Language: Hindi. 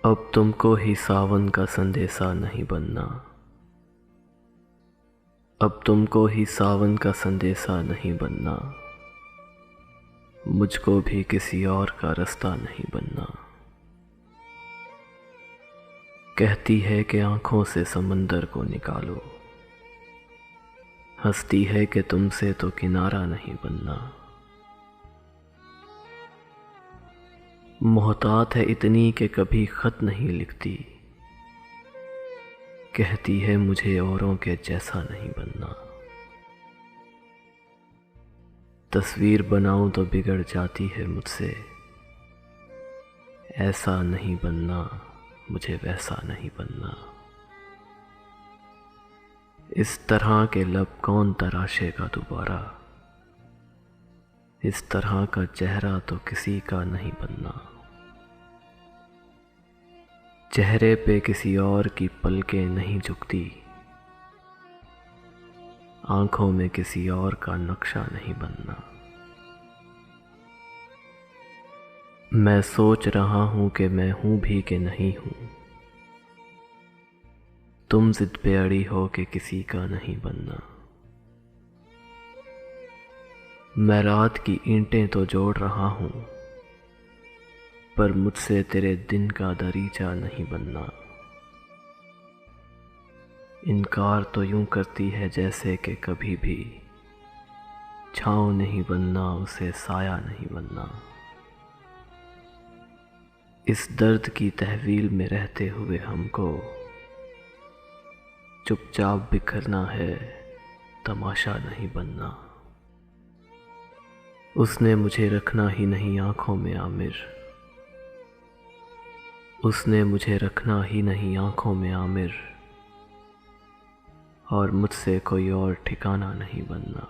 अब तुमको ही सावन का संदेशा नहीं बनना। अब तुमको ही सावन का संदेशा नहीं बनना। मुझको भी किसी और का रास्ता नहीं बनना। कहती है कि आंखों से समंदर को निकालो, हंसती है कि तुमसे तो किनारा नहीं बनना। मोहतात है इतनी कि कभी खत नहीं लिखती, कहती है मुझे औरों के जैसा नहीं बनना। तस्वीर बनाऊं तो बिगड़ जाती है मुझसे, ऐसा नहीं बनना, मुझे वैसा नहीं बनना। इस तरह के लब कौन तराशेगा दोबारा, इस तरह का चेहरा तो किसी का नहीं बनना। चेहरे पे किसी और की पलकें नहीं झुकती, आंखों में किसी और का नक्शा नहीं बनना। मैं सोच रहा हूं कि मैं हूं भी कि नहीं हूं, तुम जिद पे अड़ी हो कि किसी का नहीं बनना। मैं रात की ईंटें तो जोड़ रहा हूं, पर मुझसे तेरे दिन का दरीचा नहीं बनना। इनकार तो यूं करती है जैसे कि कभी भी छाँव नहीं बनना, उसे साया नहीं बनना। इस दर्द की तहवील में रहते हुए हमको चुपचाप बिखरना है, तमाशा नहीं बनना। उसने मुझे रखना ही नहीं आंखों में आमिर, उसने मुझे रखना ही नहीं आंखों में आमिर, और मुझसे कोई और ठिकाना नहीं बनना।